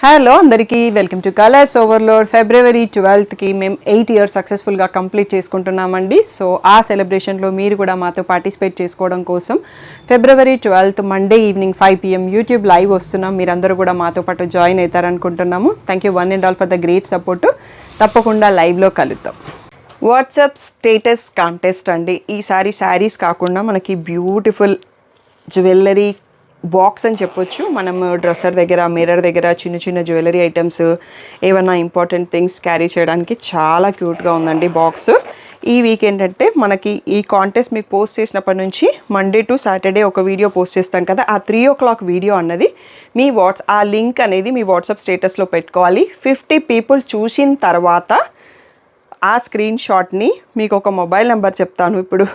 Hello అందరికీ welcome to colours overload. ఫిబ్రవరి 12కి మేము 8 years సక్సెస్ఫుల్గా కంప్లీట్ చేసుకుంటున్నామండి. సో ఆ సెలబ్రేషన్లో మీరు కూడా మాతో పార్టిసిపేట్ చేసుకోవడం కోసం February 12 Monday evening 5 PM YouTube live వస్తున్నాం. మీరందరూ కూడా మాతో పాటు జాయిన్ అవుతారనుకుంటున్నాము. Thank you one and all for the great support. తప్పకుండా లైవ్లో కలుద్దాం. వాట్సాప్ స్టేటస్ కాంటెస్ట్ అండి. ఈసారి శారీస్ కాకుండా మనకి బ్యూటిఫుల్ జ్యువెలరీ బాక్స్ అని చెప్పొచ్చు. మనం డ్రెస్సర్ దగ్గర, మిర్రర్ దగ్గర చిన్న చిన్న జ్యువెలరీ ఐటమ్స్, ఏమన్నా ఇంపార్టెంట్ థింగ్స్ క్యారీ చేయడానికి చాలా క్యూట్గా ఉందండి బాక్స్. ఈ వీక్ ఏంటంటే మనకి ఈ కాంటెస్ట్ మీకు పోస్ట్ చేసినప్పటి నుంచి మండే టు సాటర్డే ఒక వీడియో పోస్ట్ చేస్తాం కదా, ఆ 3 o'clock వీడియో అన్నది మీ ఆ లింక్ అనేది మీ వాట్సాప్ స్టేటస్లో పెట్టుకోవాలి. 50 people చూసిన తర్వాత ఆ స్క్రీన్ షాట్ని మీకు ఒక మొబైల్ నెంబర్ చెప్తాను ఇప్పుడు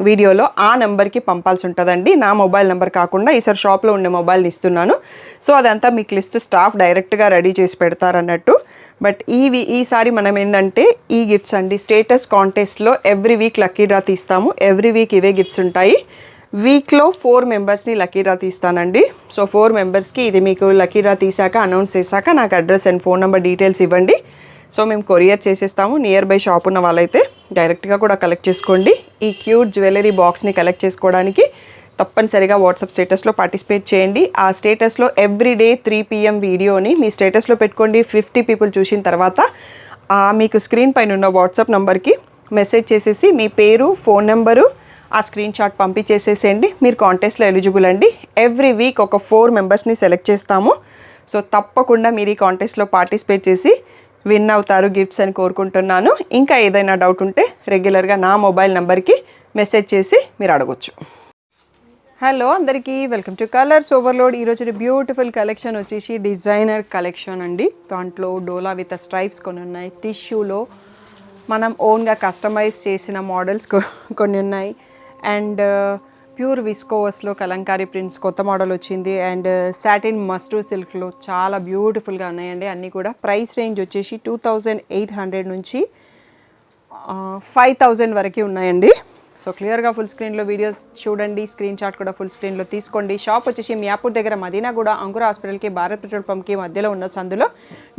వీడియోలో, ఆ నెంబర్కి పంపాల్సి ఉంటుందండి. నా మొబైల్ నెంబర్ కాకుండా ఈసారి షాప్లో ఉండే మొబైల్ని ఇస్తున్నాను. సో అదంతా మీకు లిస్ట్ స్టాఫ్ డైరెక్ట్గా రెడీ చేసి పెడతారన్నట్టు. బట్ ఈసారి మనం ఏంటంటే ఈ గిఫ్ట్స్ అండి, స్టేటస్ కాంటెస్ట్లో ఎవ్రీ వీక్ లక్కీ డ్రా తీస్తాము. ఎవ్రీ వీక్ ఇవే గిఫ్ట్స్ ఉంటాయి. వీక్లో 4 మెంబర్స్ని లక్కీ డ్రా తీస్తానండి. సో 4 మెంబర్స్కి ఇది మీకు లక్కీ డ్రా తీసాక అనౌన్స్ చేశాక నాకు address and phone number details ఇవ్వండి. సో మేము కొరియర్ చేసేస్తాము. నియర్ బై షాప్ ఉన్న వాళ్ళైతే డైరెక్ట్గా కూడా కలెక్ట్ చేసుకోండి. ఈ క్యూట్ జ్యువెలరీ బాక్స్ని కలెక్ట్ చేసుకోవడానికి తప్పనిసరిగా వాట్సాప్ స్టేటస్లో పార్టిసిపేట్ చేయండి. ఆ స్టేటస్లో ఎవ్రీడే 3 PM వీడియోని మీ స్టేటస్లో పెట్టుకోండి. 50 people చూసిన తర్వాత మీకు స్క్రీన్ పైన ఉన్న వాట్సాప్ నెంబర్కి మెసేజ్ చేసేసి మీ పేరు, ఫోన్ నెంబరు, ఆ స్క్రీన్ షాట్ పంపించేసేసేయండి. మీరు కాంటెస్ట్లో ఎలిజిబుల్ అండి. ఎవ్రీ వీక్ ఒక 4 మెంబర్స్ని సెలెక్ట్ చేస్తాము. సో తప్పకుండా మీరు ఈ కాంటెస్ట్లో పార్టిసిపేట్ చేసి విన్ అవుతారు గిఫ్ట్స్ అని కోరుకుంటున్నాను. ఇంకా ఏదైనా డౌట్ ఉంటే రెగ్యులర్గా నా మొబైల్ నెంబర్కి మెసేజ్ చేసి మీరు అడగొచ్చు. హలో అందరికీ వెల్కమ్ టు కలర్స్ ఓవర్లోడ్. ఈరోజు బ్యూటిఫుల్ కలెక్షన్ వచ్చేసి డిజైనర్ కలెక్షన్ అండి. దాంట్లో డోలా విత్ స్ట్రైప్స్ కొన్ని ఉన్నాయి, టిష్యూలో మనం ఓన్గా కస్టమైజ్ చేసిన మోడల్స్ కొన్ని ఉన్నాయి, అండ్ ప్యూర్ విస్కోవర్స్లో కలంకారీ ప్రింట్స్ కొత్త మోడల్ వచ్చింది, అండ్ సాటిన్ మస్టర్డ్ సిల్క్లో చాలా బ్యూటిఫుల్గా ఉన్నాయండి. అన్నీ కూడా ప్రైస్ రేంజ్ వచ్చేసి 2800 నుంచి 5000 వరకు ఉన్నాయండి. సో క్లియర్గా ఫుల్ స్క్రీన్లో వీడియోస్ చూడండి, స్క్రీన్ షాట్ కూడా ఫుల్ స్క్రీన్లో తీసుకోండి. షాప్ వచ్చేసి మియాపూర్ దగ్గర మదీనాగూడ అంకుర హాస్పిటల్కి, భారత్ పెట్రోల్ పంప్కి మధ్యలో ఉన్న సందులో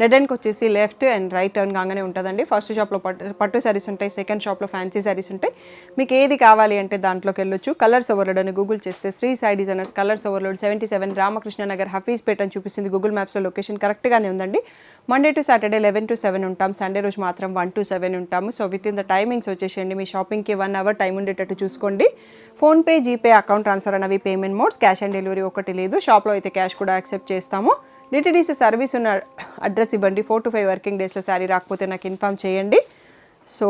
డెడ్ ఎండ్కి వచ్చేసి లెఫ్ట్ అండ్ రైట్ టర్న్ కాగానే ఉంటుందండి. ఫస్ట్ షాప్లో పట్టు శారీస్ ఉంటాయి, సెకండ్ షాప్లో ఫ్యాన్సీ శారీస్ ఉంటాయి. మీకు ఏది కావాలి అంటే దాంట్లోకి వెళ్ళొచ్చు. కలర్స్ ఓవర్లోడ్ అని గూగుల్ చేస్తే Sri Sai designers colours overload 77 Ramakrishna Nagar Hafeezpet అని చూపిస్తుంది. గూగుల్ మ్యాప్స్లో లొకేషన్ కరెక్ట్గానే ఉందండి. మండే టు సాటర్డే 11 to 7 ఉంటాం, సండే రోజు మాత్రం 1 to 7 ఉంటాము. So with in the timings వచ్చేసేయండి. మీ షాపింగ్కి 1 hour టైం ఉండేటట్టు చూసుకోండి. ఫోన్పే, జీపే, అకౌంట్ ట్రాన్స్ఫర్ అనేవి payment modes. Cash on delivery ఒకటి లేదు. షాప్లో అయితే క్యాష్ కూడా యాక్సెప్ట్ చేస్తాము. డిటిడిసి సర్వీస్ ఉన్న అడ్రస్ ఇవ్వండి. 4 to 5 వర్కింగ్ డేస్లో శారీ రాకపోతే నాకు ఇన్ఫామ్ చేయండి. సో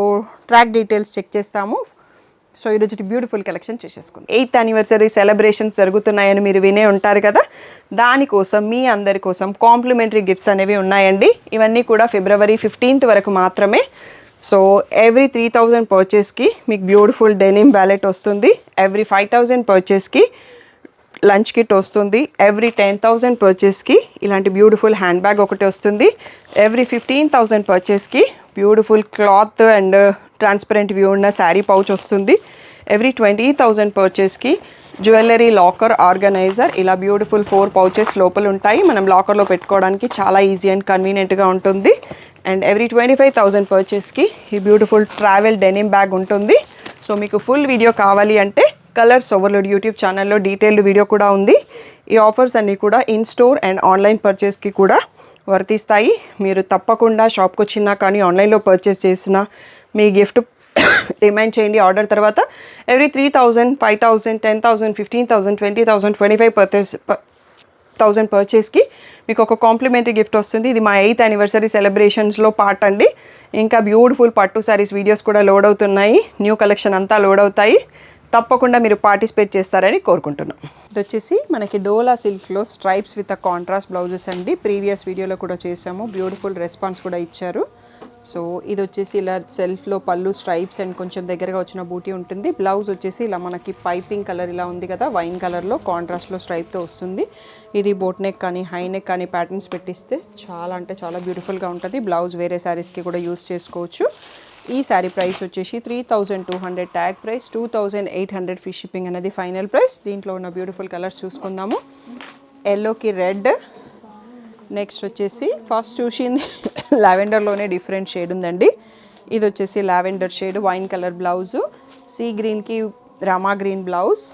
ట్రాక్ డీటెయిల్స్ చెక్ చేస్తాము. సో ఈరోజు బ్యూటిఫుల్ కలెక్షన్ చూసేసుకుందాం. 8th anniversary సెలబ్రేషన్స్ జరుగుతున్నాయని మీరు వినే ఉంటారు కదా, దానికోసం మీ అందరి కోసం కాంప్లిమెంటరీ గిఫ్ట్స్ అనేవి ఉన్నాయండి. ఇవన్నీ కూడా ఫిబ్రవరి 15th వరకు మాత్రమే. సో ఎవ్రీ 3000 పర్చేస్కి మీకు బ్యూటిఫుల్ డెనిమ్ వ్యాలెట్ వస్తుంది. ఎవ్రీ 5000 పర్చేస్కి లంచ్ కిట్ వస్తుంది. ఎవ్రీ 10,000 పర్చేస్కి ఇలాంటి బ్యూటిఫుల్ హ్యాండ్ బ్యాగ్ ఒకటి వస్తుంది. ఎవ్రీ 15,000 పర్చేస్కి beautiful cloth and transparent view ఉన్న శారీ పౌచ్ వస్తుంది. ఎవ్రీ 20,000 పర్చేస్కి జ్యువెలరీ లాకర్ ఆర్గనైజర్, ఇలా బ్యూటిఫుల్ 4 pouches లోపల ఉంటాయి. మనం లాకర్లో పెట్టుకోవడానికి చాలా ఈజీ అండ్ కన్వీనియంట్గా ఉంటుంది. అండ్ ఎవ్రీ 25,000 పర్చేస్కి ఈ బ్యూటిఫుల్ ట్రావెల్ డెనిమ్ బ్యాగ్ ఉంటుంది. సో మీకు ఫుల్ వీడియో కావాలి అంటే కలర్స్ ఓవర్లోడ్ యూట్యూబ్ ఛానల్లో డీటెయిల్డ్ వీడియో కూడా ఉంది. ఈ ఆఫర్స్ అన్నీ కూడా ఇన్ స్టోర్ అండ్ ఆన్లైన్ పర్చేస్కి కూడా వర్తిస్తాయి. మీరు తప్పకుండా షాప్కి వచ్చినా కానీ ఆన్లైన్లో పర్చేస్ చేసినా మీ గిఫ్ట్ డిమాండ్ చేయండి. ఆర్డర్ తర్వాత ఎవ్రీ 3,000, 5,000, 10,000, 15,000, 20,000, 25,000 పర్చేస్కి మీకు ఒక కాంప్లిమెంటరీ గిఫ్ట్ వస్తుంది. ఇది మా 8th anniversary సెలబ్రేషన్స్లో పార్ట్ అండి. ఇంకా బ్యూటిఫుల్ పట్టు శారీస్ వీడియోస్ కూడా లోడ్ అవుతున్నాయి. న్యూ కలెక్షన్ అంతా లోడ్ అవుతాయి. తప్పకుండా మీరు పార్టిసిపేట్ చేస్తారని కోరుకుంటున్నాం. ఇది వచ్చేసి మనకి డోలా సిల్క్లో స్ట్రైప్స్ విత్ కాంట్రాస్ట్ బ్లౌజెస్ అండి. ప్రీవియస్ వీడియోలో కూడా చేసాము, బ్యూటిఫుల్ రెస్పాన్స్ కూడా ఇచ్చారు. సో ఇది వచ్చేసి ఇలా సెల్ఫ్లో పళ్ళు స్ట్రైప్స్ అండ్ కొంచెం దగ్గరగా వచ్చిన బూటీ ఉంటుంది. బ్లౌజ్ వచ్చేసి ఇలా మనకి పైపింగ్ కలర్ ఇలా ఉంది కదా, వైన్ కలర్లో కాంట్రాస్ట్లో స్ట్రైప్తో వస్తుంది. ఇది బోట్ నెక్ కానీ హై నెక్ కానీ ప్యాటర్న్స్ పెట్టిస్తే చాలా అంటే చాలా బ్యూటిఫుల్గా ఉంటుంది. బ్లౌజ్ వేరే శారీస్కి కూడా యూస్ చేసుకోవచ్చు. ఈ శారీ ప్రైస్ వచ్చేసి 3,200 ట్యాగ్ ప్రైస్, 2,800 ఫ్రీ షిప్పింగ్ అనేది ఫైనల్ ప్రైస్. దీంట్లో ఉన్న బ్యూటిఫుల్ కలర్స్ చూసుకుందాము. ఎల్లోకి రెడ్, నెక్స్ట్ వచ్చేసి ఫస్ట్ చూసింది లావెండర్లోనే డిఫరెంట్ షేడ్ ఉందండి. ఇది వచ్చేసి lavender shade wine colour blouse, sea గ్రీన్కి rama green blouse.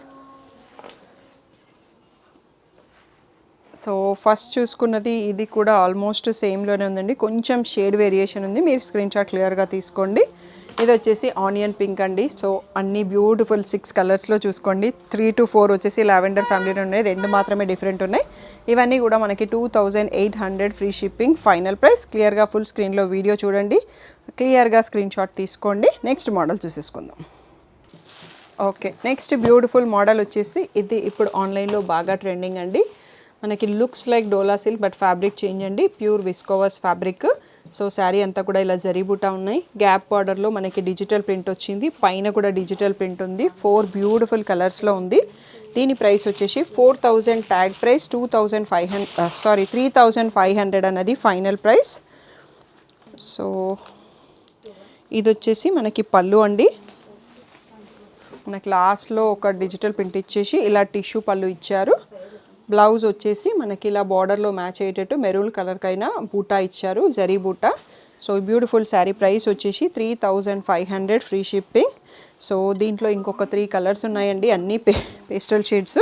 So first చూసుకున్నది ఇది కూడా ఆల్మోస్ట్ సేమ్లోనే ఉందండి, కొంచెం షేడ్ వేరియేషన్ ఉంది, మీరు స్క్రీన్ షాట్ క్లియర్గా తీసుకోండి. ఇది వచ్చేసి ఆనియన్ పింక్ అండి. సో అన్ని బ్యూటిఫుల్ 6 కలర్స్లో చూసుకోండి. 3 to 4 వచ్చేసి లావెండర్ ఫ్యామిలీలో ఉన్నాయి, 2 మాత్రమే డిఫరెంట్ ఉన్నాయి. ఇవన్నీ కూడా మనకి 2800 ఫ్రీ షిప్పింగ్ ఫైనల్ ప్రైస్. క్లియర్గా ఫుల్ స్క్రీన్లో వీడియో చూడండి, క్లియర్గా స్క్రీన్ షాట్ తీసుకోండి. నెక్స్ట్ మోడల్ చూసేసుకుందాం. ఓకే, నెక్స్ట్ బ్యూటిఫుల్ మోడల్ వచ్చేసి ఇది ఇప్పుడు ఆన్లైన్లో బాగా ట్రెండింగ్ అండి. మనకి looks like Dola silk but fabric change అండి, pure viscose fabric. So sari అంతా కూడా ఇలా జరీబుటా ఉన్నాయి, గ్యాప్ బార్డర్లో మనకి డిజిటల్ ప్రింట్ వచ్చింది, పైన కూడా డిజిటల్ ప్రింట్ ఉంది. 4 బ్యూటిఫుల్ కలర్స్లో ఉంది. దీని ప్రైస్ వచ్చేసి 4000 ట్యాగ్ ప్రైస్, 3500 అన్నది ఫైనల్ ప్రైస్. సో ఇది వచ్చేసి మనకి పళ్ళు అండి. మనకి లాస్ట్లో ఒక డిజిటల్ ప్రింట్ ఇచ్చేసి ఇలా టిష్యూ పళ్ళు ఇచ్చారు. బ్లౌజ్ వచ్చేసి మనకి ఇలా బార్డర్లో మ్యాచ్ అయ్యేటట్టు మెరూన్ కలర్కైనా బూటా ఇచ్చారు, జరీ బూటా. సో బ్యూటిఫుల్ శారీ ప్రైస్ వచ్చేసి 3500 ఫ్రీ షిప్పింగ్. సో దీంట్లో ఇంకొక 3 కలర్స్ ఉన్నాయండి, అన్నీ పేస్టల్ షేడ్స్.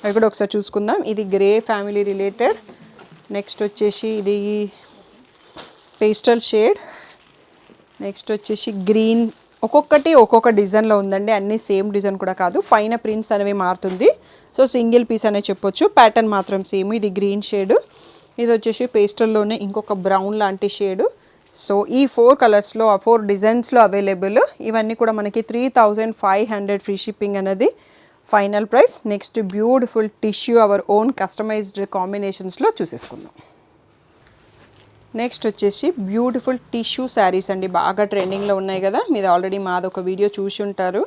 అవి కూడా ఒకసారి చూసుకుందాం. ఇది గ్రే ఫ్యామిలీ రిలేటెడ్. నెక్స్ట్ వచ్చేసి ఇది పేస్టల్ షేడ్. నెక్స్ట్ వచ్చేసి గ్రీన్. ఒక్కొక్కటి ఒక్కొక్క డిజైన్లో ఉందండి, అన్నీ సేమ్ డిజైన్ కూడా కాదు, పైన ప్రింట్స్ అనేవి మారుతుంది. సో సింగిల్ పీస్ అనే చెప్పొచ్చు, ప్యాటర్న్ మాత్రం సేమ్. ఇది గ్రీన్ షేడ్. ఇది వచ్చేసి పేస్టల్లోనే ఇంకొక బ్రౌన్ లాంటి షేడు. సో ఈ 4 కలర్స్లో 4 డిజైన్స్లో అవైలబుల్. ఇవన్నీ కూడా మనకి 3500 ఫ్రీ షిప్పింగ్ అనేది final price. Next beautiful tissue our own customized కాంబినేషన్స్లో చూసేసుకుందాం. నెక్స్ట్ వచ్చేసి బ్యూటిఫుల్ టిష్యూ శారీస్ అండి, బాగా ట్రెండింగ్లో ఉన్నాయి కదా, మీరు ఆల్రెడీ మాది ఒక వీడియో చూసి ఉంటారు.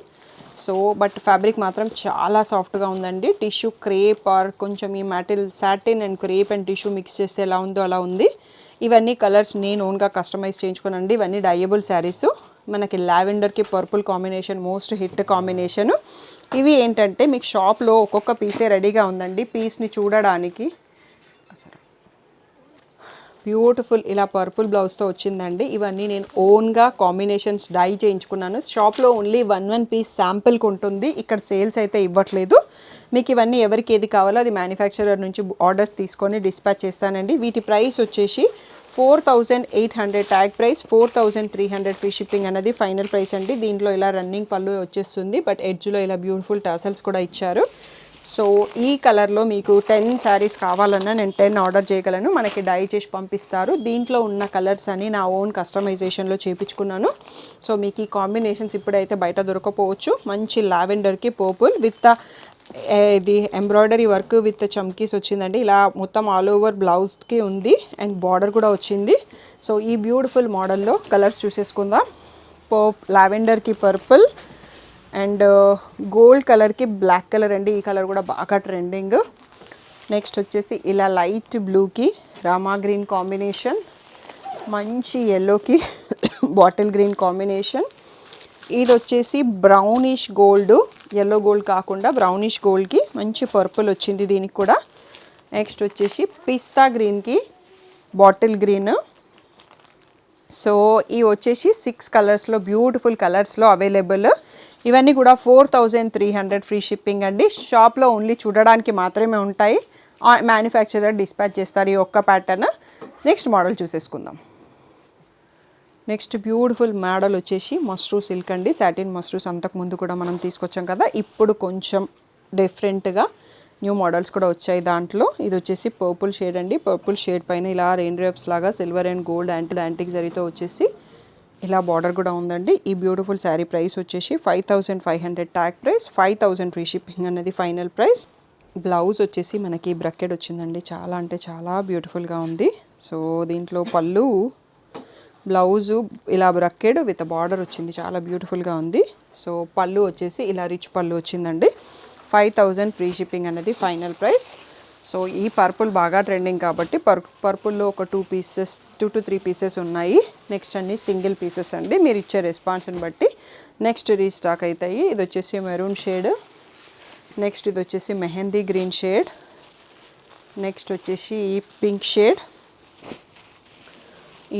సో బట్ ఫ్యాబ్రిక్ మాత్రం చాలా సాఫ్ట్గా ఉందండి. టిష్యూ క్రేప్ ఆర్ కొంచెం ఈ మ్యాటల్ satin and crepe and tissue mix చేస్తే ఎలా ఉందో అలా ఉంది. ఇవన్నీ కలర్స్ నేను ఓన్గా కస్టమైజ్ చేయించుకోనండి. ఇవన్నీ డైయబుల్ శారీస్. మనకి లావెండర్కి purple combination most hit combination. ఇవి ఏంటంటే మీకు షాప్లో ఒక్కొక్క పీసే రెడీగా ఉందండి, పీస్ని చూడడానికి. బ్యూటిఫుల్ ఇలా పర్పుల్ బ్లౌజ్తో వచ్చిందండి. ఇవన్నీ నేను ఓన్గా కాంబినేషన్స్ డై చేయించుకున్నాను. షాప్లో ఓన్లీ 1 పీస్ శాంపుల్కి ఉంటుంది, ఇక్కడ సేల్స్ అయితే ఇవ్వట్లేదు. మీకు ఇవన్నీ ఎవరికి ఏది కావాలో అది మ్యానుఫ్యాక్చరర్ నుంచి ఆర్డర్స్ తీసుకొని డిస్పాచ్ చేస్తానండి. వీటి ప్రైస్ వచ్చేసి 4800 ట్యాగ్ ప్రైస్, 4300 ఫ్రీ షిప్పింగ్ అనేది ఫైనల్ ప్రైస్ అండి. దీంట్లో ఇలా రన్నింగ్ పళ్ళు వచ్చేస్తుంది, బట్ ఎడ్జ్లో ఇలా బ్యూటిఫుల్ టాసల్స్ కూడా ఇచ్చారు. సో ఈ కలర్లో మీకు 10 శారీస్ కావాలన్నా నేను 10 ఆర్డర్ చేయగలను, మనకి డై చేసి పంపిస్తారు. దీంట్లో ఉన్న కలర్స్ అని నా ఓన్ కస్టమైజేషన్లో చేయించుకున్నాను. సో మీకు ఈ కాంబినేషన్స్ ఇప్పుడైతే బయట దొరకపోవచ్చు. మంచి లావెండర్కి పర్పుల్ విత్ ఇది ఎంబ్రాయిడరీ వర్క్ విత్ చమ్కీస్ వచ్చిందండి. ఇలా మొత్తం ఆల్ ఓవర్ బ్లౌజ్కి ఉంది అండ్ బార్డర్ కూడా వచ్చింది. సో ఈ బ్యూటిఫుల్ మోడల్లో కలర్స్ చూసేసుకుందాం. లావెండర్కి పర్పుల్ అండ్ గోల్డ్ కలర్కి బ్లాక్ కలర్ అండి, ఈ కలర్ కూడా బాగా ట్రెండింగ్. నెక్స్ట్ వచ్చేసి ఇలా లైట్ బ్లూకి రామా గ్రీన్ కాంబినేషన్, మంచి ఎల్లోకి బాటిల్ గ్రీన్ కాంబినేషన్. ఇది వచ్చేసి బ్రౌనిష్ గోల్డ్, ఎల్లో గోల్డ్ కాకుండా బ్రౌనిష్ గోల్డ్కి మంచి పర్పుల్ వచ్చింది దీనికి కూడా. నెక్స్ట్ వచ్చేసి పిస్తా గ్రీన్కి బాటిల్ గ్రీన్. సో ఇవి వచ్చేసి 6 కలర్స్లో బ్యూటిఫుల్ కలర్స్లో అవైలబుల్. ఇవన్నీ కూడా 4300 ఫ్రీ షిప్పింగ్ అండి. షాప్లో ఓన్లీ చూడడానికి మాత్రమే ఉంటాయి, మ్యానుఫ్యాక్చరర్ డిస్పాచ్ చేస్తారు ఈ ఒక్క ప్యాటర్న్. నెక్స్ట్ మోడల్ చూసేసుకుందాం. నెక్స్ట్ బ్యూటిఫుల్ మోడల్ వచ్చేసి మస్ట్రూ సిల్క్ అండి, సాటిన్ మస్ట్రూస్ అంతకుముందు కూడా మనం తీసుకొచ్చాం కదా, ఇప్పుడు కొంచెం డిఫరెంట్గా న్యూ మోడల్స్ కూడా వచ్చాయి దాంట్లో. ఇది వచ్చేసి పర్పుల్ షేడ్ అండి, పర్పుల్ షేడ్ పైన ఇలా రెయిన్ డ్రాప్స్ లాగా సిల్వర్ అండ్ గోల్డ్ యాంటిక్ జరీతో వచ్చేసి ఇలా బార్డర్ కూడా ఉందండి. ఈ బ్యూటిఫుల్ శారీ ప్రైస్ వచ్చేసి 5500 ట్యాగ్ ప్రైస్, 5000 ఫ్రీ షిప్పింగ్ అనేది ఫైనల్ ప్రైస్. బ్లౌజ్ వచ్చేసి మనకి బ్రకెట్ వచ్చిందండి, చాలా అంటే చాలా బ్యూటిఫుల్గా ఉంది. సో దీంట్లో పళ్ళు బ్లౌజు ఇలా బ్రకెడ్ విత్ బార్డర్ వచ్చింది, చాలా బ్యూటిఫుల్గా ఉంది. సో పళ్ళు వచ్చేసి ఇలా రిచ్ పళ్ళు వచ్చిందండి. 5000 ఫ్రీ షిప్పింగ్ అనేది ఫైనల్ ప్రైస్. సో ఈ పర్పుల్ బాగా ట్రెండింగ్ కాబట్టి పర్పుల్లో ఒక 2 to 3 పీసెస్ ఉన్నాయి. నెక్స్ట్ అన్ని సింగిల్ పీసెస్ అండి, మీరు ఇచ్చే రెస్పాన్స్ని బట్టి నెక్స్ట్ రీస్టాక్ అవుతాయి. ఇది వచ్చేసి మెరూన్ షేడ్. నెక్స్ట్ ఇది వచ్చేసి మెహందీ గ్రీన్ షేడ్. నెక్స్ట్ వచ్చేసి పింక్ షేడ్.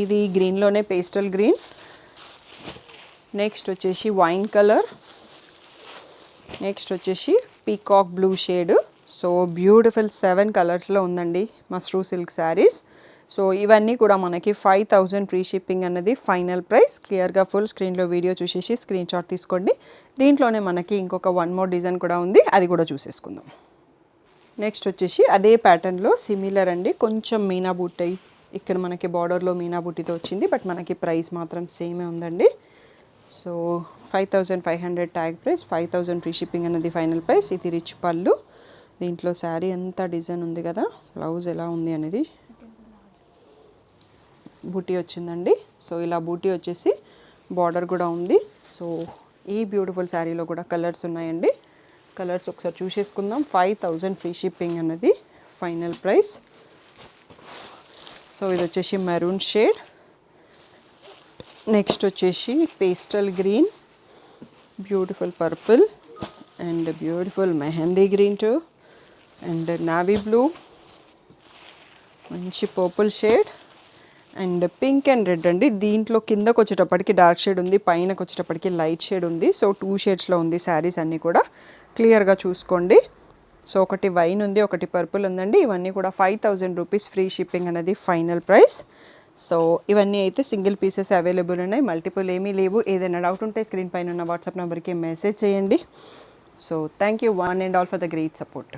ఇది గ్రీన్లోనే పేస్టల్ గ్రీన్. నెక్స్ట్ వచ్చేసి వైన్ కలర్. నెక్స్ట్ వచ్చేసి peacock blue shade. So beautiful 7 కలర్స్లో ఉందండి మస్రూ సిల్క్ శారీస్. సో ఇవన్నీ కూడా మనకి 5000 ఫ్రీ షిప్పింగ్ అన్నది ఫైనల్ ప్రైస్. క్లియర్గా ఫుల్ స్క్రీన్లో వీడియో చూసేసి స్క్రీన్ షాట్ తీసుకోండి. దీంట్లోనే మనకి ఇంకొక 1 మోర్ డిజైన్ కూడా ఉంది, అది కూడా చూసేసుకుందాం. నెక్స్ట్ వచ్చేసి అదే ప్యాటర్న్లో సిమిలర్ అండి, కొంచెం మీనా బూటీ ఇక్కడ మనకి బార్డర్లో మీనా బూటీతో వచ్చింది, బట్ మనకి ప్రైస్ మాత్రం సేమే ఉందండి. So 5500 tag price, 5000 free shipping అన్నది ఫైనల్ ప్రైస్. ఇది రిచ్ పళ్ళు. దీంట్లో శారీ ఎంత డిజైన్ ఉంది కదా, బ్లౌజ్ ఎలా ఉంది అనేది బూటీ వచ్చిందండి. సో ఇలా బూటీ వచ్చేసి బార్డర్ కూడా ఉంది. సో ఈ బ్యూటిఫుల్ శారీలో కూడా కలర్స్ ఉన్నాయండి. కలర్స్ ఒకసారి చూసేసుకుందాం. 5000 ఫ్రీ షిప్పింగ్ అన్నది ఫైనల్ ప్రైస్. సో ఇది వచ్చేసి మెరూన్ షేడ్. నెక్స్ట్ వచ్చేసి pastel green, beautiful purple and beautiful mehndi green too, and navy blue, మంచి purple shade and pink and red అండి. దీంట్లో కిందకు వచ్చేటప్పటికి డార్క్ షేడ్ ఉంది, పైనకు వచ్చేటప్పటికి లైట్ షేడ్ ఉంది. సో 2 షేడ్స్లో ఉంది శారీస్ అన్నీ కూడా, క్లియర్గా చూసుకోండి. సో ఒకటి వైన్ ఉంది, ఒకటి పర్పుల్ ఉందండి. ఇవన్నీ కూడా 5000 రూపీస్ ఫ్రీ షిప్పింగ్ అనేది ఫైనల్ ప్రైస్. సో ఇవన్నీ అయితే సింగిల్ పీసెస్ అవైలబుల్ ఉన్నాయి, మల్టిపుల్ ఏమీ లేవు. ఏదైనా డౌట్ ఉంటే స్క్రీన్ పైన ఉన్న వాట్సాప్ నెంబర్కి మెసేజ్ చేయండి. So thank you one and all for the great support.